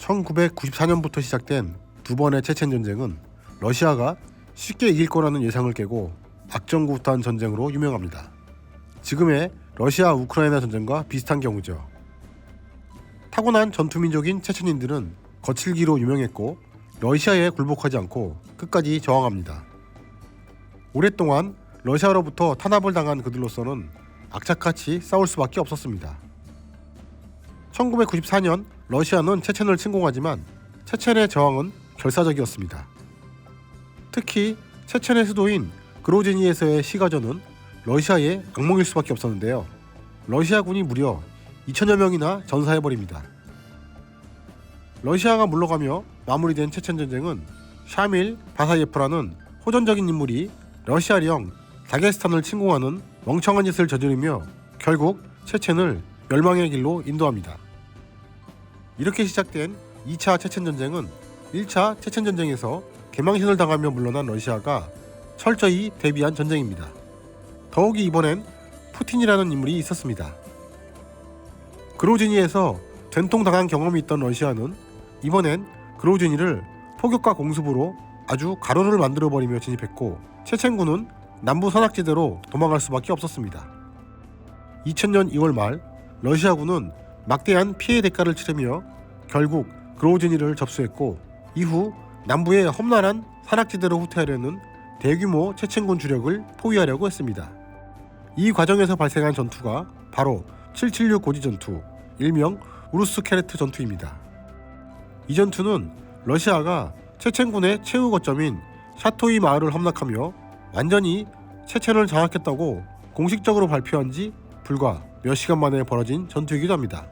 1994년부터 시작된 두 번의 체첸 전쟁은 러시아가 쉽게 이길 거라는 예상을 깨고 악정구탄 전쟁으로 유명합니다. 지금의 러시아 우크라이나 전쟁과 비슷한 경우죠. 타고난 전투민족인 체첸인들은 거칠기로 유명했고 러시아에 굴복하지 않고 끝까지 저항합니다. 오랫동안 러시아로부터 탄압을 당한 그들로서는 악착같이 싸울 수밖에 없었습니다. 1994년 러시아는 체첸을 침공하지만 체첸의 저항은 결사적이었습니다. 특히 체첸의 수도인 그로즈니에서의 시가전은 러시아의 악몽일 수밖에 없었는데요. 러시아군이 무려 2천여 명이나 전사해버립니다. 러시아가 물러가며 마무리된 체첸 전쟁은 샤밀 바사예프라는 호전적인 인물이 러시아령 다게스탄을 침공하는 멍청한 짓을 저지르며 결국 체첸을 멸망의 길로 인도합니다. 이렇게 시작된 2차 체첸 전쟁은 1차 체첸 전쟁에서 개망신을 당하며 물러난 러시아가 철저히 대비한 전쟁입니다. 더욱이 이번엔 푸틴이라는 인물이 있었습니다. 그로즈니에서 된통당한 경험이 있던 러시아는 이번엔 그로즈니를 포격과 공습으로 아주 가로를 만들어버리며 진입했고 체첸군은 남부 산악지대로 도망갈 수밖에 없었습니다. 2000년 2월 말 러시아군은 막대한 피해 대가를 치르며 결국 그로즈니를 접수했고 이후 남부의 험난한 산악지대로 후퇴하려는 대규모 체첸군 주력을 포위하려고 했습니다. 이 과정에서 발생한 전투가 바로 776 고지 전투, 일명 우르스케레트 전투입니다. 이 전투는 러시아가 체첸군의 최후 거점인 샤토이 마을을 함락하며 완전히 체첸을 장악했다고 공식적으로 발표한 지 불과 몇 시간 만에 벌어진 전투이기도 합니다.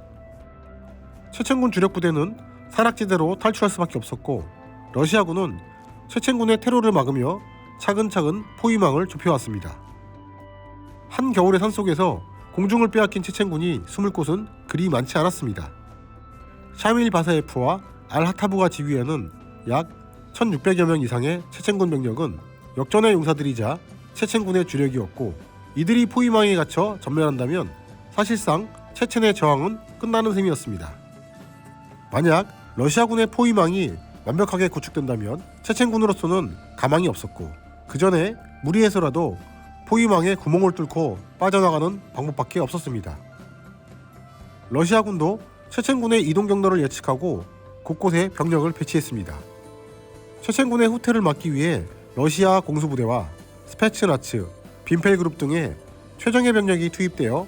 체첸군 주력 부대는 산악지대로 탈출할 수밖에 없었고 러시아군은 체첸군의 테러를 막으며 차근차근 포위망을 좁혀왔습니다. 한겨울의 산속에서 공중을 빼앗긴 체첸군이 숨을 곳은 그리 많지 않았습니다. 샤밀 바사예프와 알하타부가 지휘하는 약 1600여 명 이상의 체첸군 병력은 역전의 용사들이자 체첸군의 주력이었고 이들이 포위망에 갇혀 전멸한다면 사실상 체첸의 저항은 끝나는 셈이었습니다. 만약 러시아군의 포위망이 완벽하게 구축된다면 체첸군으로서는 가망이 없었고 그 전에 무리해서라도 포위망에 구멍을 뚫고 빠져나가는 방법밖에 없었습니다. 러시아군도 체첸군의 이동 경로를 예측하고 곳곳에 병력을 배치했습니다. 체첸군의 후퇴를 막기 위해 러시아 공수부대와 스페츠나츠, 빈펠그룹 등의 최정예 병력이 투입되어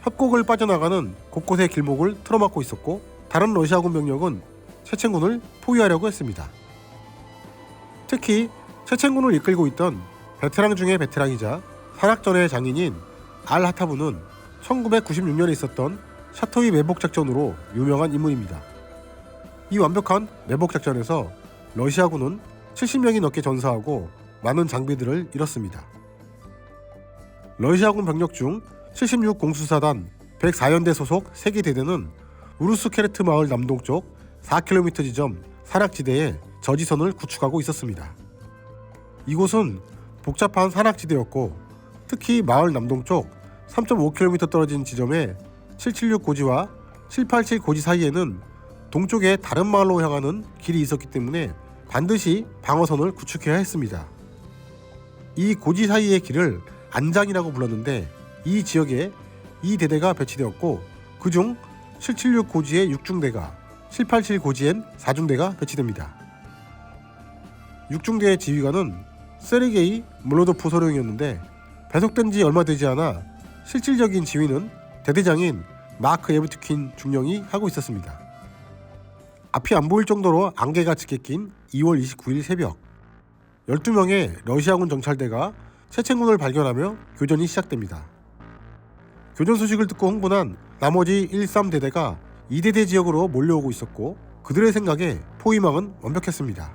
협곡을 빠져나가는 곳곳의 길목을 틀어막고 있었고 다른 러시아군 병력은 체첸군을 포위하려고 했습니다. 특히 체첸군을 이끌고 있던 베테랑 중의 베테랑이자 산악전의 장인인 알하타부는 1996년에 있었던 샤토이 매복 작전으로 유명한 인물입니다. 이 완벽한 매복 작전에서 러시아군은 70명이 넘게 전사하고 많은 장비들을 잃었습니다. 러시아군 병력 중 76 공수사단 104연대 소속 3개 대대는 우르스케레트 마을 남동쪽 4km 지점 산악지대에 저지선을 구축하고 있었습니다. 이곳은 복잡한 산악지대였고 특히 마을 남동쪽 3.5km 떨어진 지점에 776 고지와 787 고지 사이에는 동쪽의 다른 마을로 향하는 길이 있었기 때문에 반드시 방어선을 구축해야 했습니다. 이 고지 사이의 길을 안장이라고 불렀는데 이 지역에 이 대대가 배치되었고 그중 776 고지의 6중대가 787 고지엔 4중대가 배치됩니다. 6중대의 지휘관은 세르게이 몰로도프 소령이었는데 배속된 지 얼마 되지 않아 실질적인 지휘는 대대장인 마크 예브투킨 중령이 하고 있었습니다. 앞이 안 보일 정도로 안개가 짙게 낀 2월 29일 새벽 12명의 러시아군 정찰대가 체첸군을 발견하며 교전이 시작됩니다. 교전 소식을 듣고 흥분한 나머지 13대대가 2대대 지역으로 몰려오고 있었고 그들의 생각에 포위망은 완벽했습니다.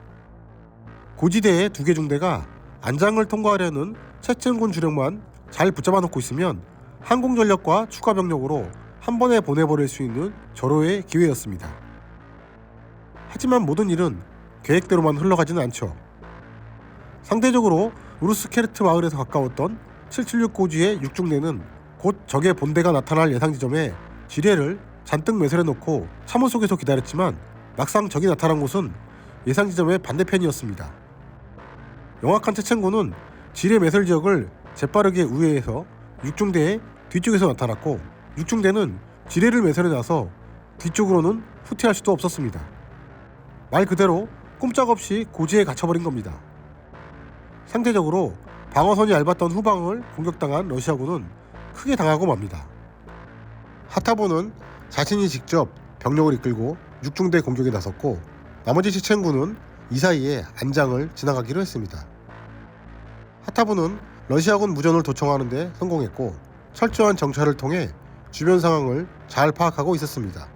고지대의 2개 중대가 안장을 통과하려는 체첸군 주력만 잘 붙잡아 놓고 있으면 항공전력과 추가 병력으로 한 번에 보내버릴 수 있는 절호의 기회였습니다. 하지만 모든 일은 계획대로만 흘러가지는 않죠. 상대적으로 우르스케르트 마을에서 가까웠던 776 고지의 6중대는 곧 적의 본대가 나타날 예상 지점에 지뢰를 잔뜩 매설해놓고 참호 속에서 기다렸지만 막상 적이 나타난 곳은 예상 지점의 반대편이었습니다. 영악한 체첸군은 지뢰 매설 지역을 재빠르게 우회해서 육중대의 뒤쪽에서 나타났고, 육중대는 지뢰를 매설해 놔서 뒤쪽으로는 후퇴할 수도 없었습니다. 말 그대로 꼼짝없이 고지에 갇혀버린 겁니다. 상대적으로 방어선이 얇았던 후방을 공격당한 러시아군은 크게 당하고 맙니다. 하타보는 자신이 직접 병력을 이끌고 육중대 공격에 나섰고, 나머지 체첸군은 이 사이에 안장을 지나가기로 했습니다. 하타보는 러시아군 무전을 도청하는 데 성공했고, 철저한 정찰을 통해 주변 상황을 잘 파악하고 있었습니다.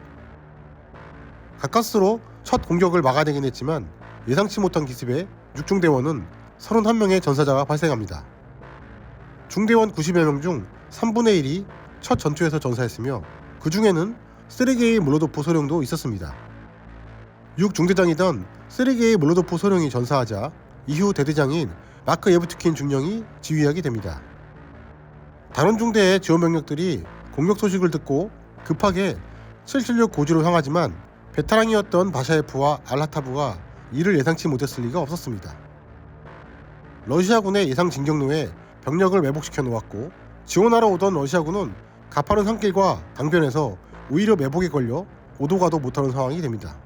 가까스로 첫 공격을 막아내긴 했지만 예상치 못한 기습에 육중대원은 31명의 전사자가 발생합니다. 중대원 90여 명 중 3분의 1이 첫 전투에서 전사했으며, 그 중에는 세르게이 몰로도프 소령도 있었습니다. 육중대장이던 세르게이 몰로도프 소령이 전사하자 이후 대대장인 마크 예부트킨 중령이 지휘하게 됩니다. 다른 중대의 지원 병력들이 공격 소식을 듣고 급하게 776 고지로 향하지만 베테랑이었던 바샤예프와 알하타브가 이를 예상치 못했을 리가 없었습니다. 러시아군의 예상 진격로에 병력을 매복시켜 놓았고, 지원하러 오던 러시아군은 가파른 산길과 강변에서 오히려 매복에 걸려 오도 가도 못하는 상황이 됩니다.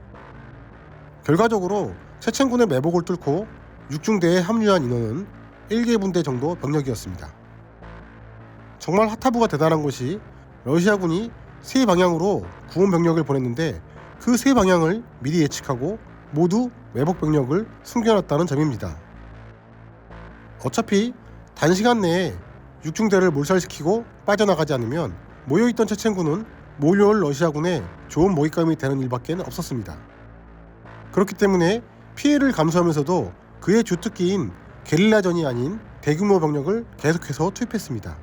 결과적으로 체첸군의 매복을 뚫고 육중대에 합류한 인원은 1개 분대 정도 병력이었습니다. 정말 하타부가 대단한 것이 러시아군이 세 방향으로 구원 병력을 보냈는데 그 세 방향을 미리 예측하고 모두 매복 병력을 숨겨놨다는 점입니다. 어차피 단시간 내에 육중대를 몰살시키고 빠져나가지 않으면 모여있던 체첸군은 몰려올 러시아군의 좋은 먹잇감이 되는 일밖에 없었습니다. 그렇기 때문에 피해를 감수하면서도 그의 주특기인 게릴라전이 아닌 대규모 병력을 계속해서 투입했습니다.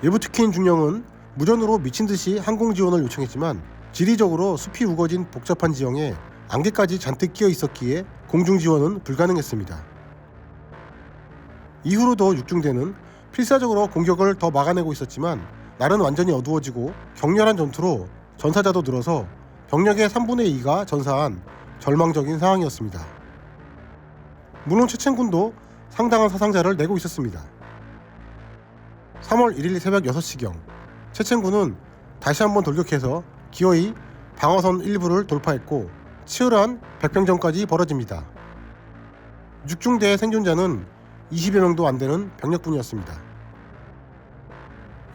예부트킨 중령은 무전으로 미친듯이 항공 지원을 요청했지만 지리적으로 숲이 우거진 복잡한 지형에 안개까지 잔뜩 끼어 있었기에 공중 지원은 불가능했습니다. 이후로도 육중대는 필사적으로 공격을 더 막아내고 있었지만 날은 완전히 어두워지고 격렬한 전투로 전사자도 늘어서 병력의 3분의 2가 전사한 절망적인 상황이었습니다. 물론 체첸군도 상당한 사상자를 내고 있었습니다. 3월 1일 새벽 6시경 체첸군은 다시 한번 돌격해서 기어이 방어선 일부를 돌파했고 치열한 백병전까지 벌어집니다. 육중대의 생존자는 20여 명도 안 되는 병력뿐이었습니다.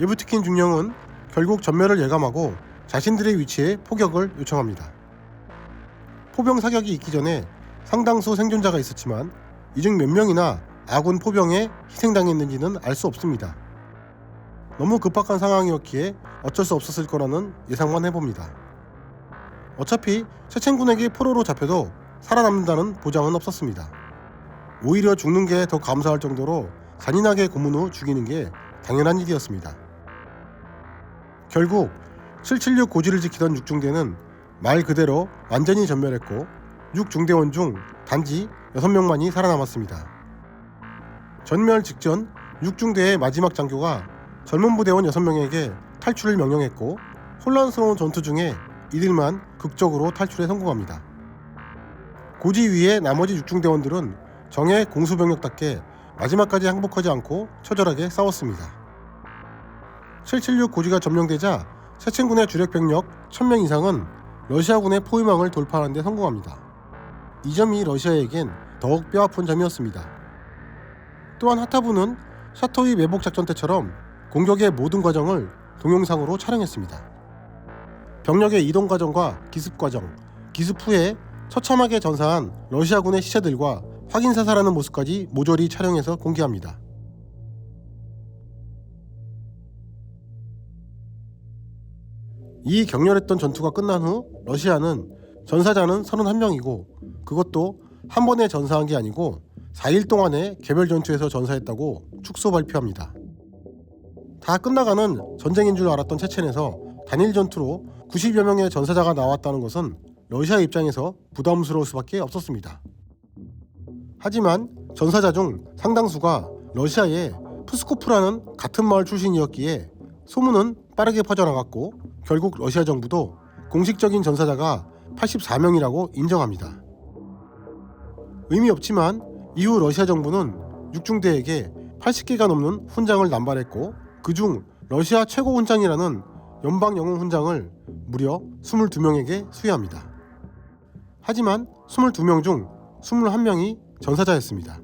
예부트킨 중령은 결국 전멸을 예감하고 자신들의 위치에 포격을 요청합니다. 포병 사격이 있기 전에 상당수 생존자가 있었지만 이 중 몇 명이나 아군 포병에 희생당했는지는 알 수 없습니다. 너무 급박한 상황이었기에 어쩔 수 없었을 거라는 예상만 해봅니다. 어차피 체첸군에게 포로로 잡혀도 살아남는다는 보장은 없었습니다. 오히려 죽는 게 더 감사할 정도로 잔인하게 고문 후 죽이는 게 당연한 일이었습니다. 결국 776 고지를 지키던 육중대는 말 그대로 완전히 전멸했고 육중대원 중 단지 6명만이 살아남았습니다. 전멸 직전 육중대의 마지막 장교가 젊은 부대원 6명에게 탈출을 명령했고 혼란스러운 전투 중에 이들만 극적으로 탈출에 성공합니다. 고지 위에 나머지 육중대원들은 정예 공수병력답게 마지막까지 항복하지 않고 처절하게 싸웠습니다. 776 고지가 점령되자 체첸군의 주력 병력 1000명 이상은 러시아군의 포위망을 돌파하는 데 성공합니다. 이 점이 러시아에겐 더욱 뼈아픈 점이었습니다. 또한 하타부는 샤토이 매복 작전 때처럼 공격의 모든 과정을 동영상으로 촬영했습니다. 병력의 이동 과정과 기습 과정, 기습 후에 처참하게 전사한 러시아군의 시체들과 확인 사살하는 모습까지 모조리 촬영해서 공개합니다. 이 격렬했던 전투가 끝난 후 러시아는 전사자는 31명이고 그것도 한 번에 전사한 게 아니고 4일 동안의 개별 전투에서 전사했다고 축소 발표합니다. 다 끝나가는 전쟁인 줄 알았던 체첸에서 단일 전투로 90여 명의 전사자가 나왔다는 것은 러시아 입장에서 부담스러울 수밖에 없었습니다. 하지만 전사자 중 상당수가 러시아의 프스코프라는 같은 마을 출신이었기에 소문은 빠르게 퍼져나갔고 결국 러시아 정부도 공식적인 전사자가 84명이라고 인정합니다. 의미 없지만 이후 러시아 정부는 육중대에게 80개가 넘는 훈장을 남발했고 그중 러시아 최고 훈장이라는 연방 영웅 훈장을 무려 22명에게 수여합니다. 하지만 22명 중 21명이 전사자였습니다.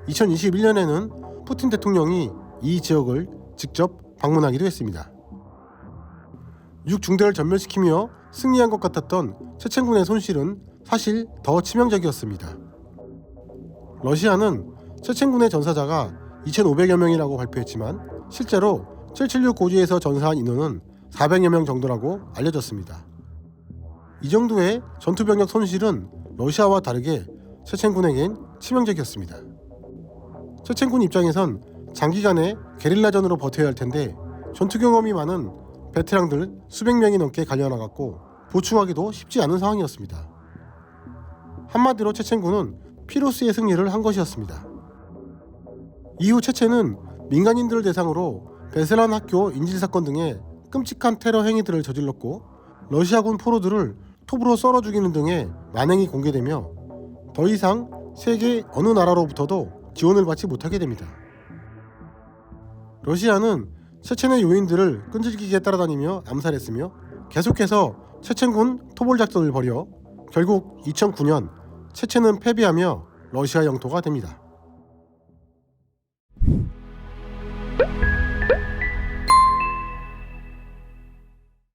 2021년에는 푸틴 대통령이 이 지역을 직접 방문하기도 했습니다. 육중대를 전멸시키며 승리한 것 같았던 체첸군의 손실은 사실 더 치명적이었습니다. 러시아는 체첸군의 전사자가 2,500여 명이라고 발표했지만 실제로 776 고지에서 전사한 인원은 400여 명 정도라고 알려졌습니다. 이 정도의 전투병력 손실은 러시아와 다르게 체첸군에겐 치명적이었습니다. 체첸군 입장에선 장기간의 게릴라전으로 버텨야 할 텐데 전투 경험이 많은 베테랑들 수백 명이 넘게 갈려나갔고 보충하기도 쉽지 않은 상황이었습니다. 한마디로 체첸군은 피로스의 승리를 한 것이었습니다. 이후 체첸은 민간인들을 대상으로 베세란 학교 인질 사건 등의 끔찍한 테러 행위들을 저질렀고 러시아군 포로들을 톱으로 썰어 죽이는 등의 만행이 공개되며 더 이상 세계 어느 나라로부터도 지원을 받지 못하게 됩니다. 러시아는 체첸의 요인들을 끈질기게 따라다니며 암살했으며 계속해서 체첸군 토벌 작전을 벌여 결국 2009년 체첸은 패배하며 러시아 영토가 됩니다.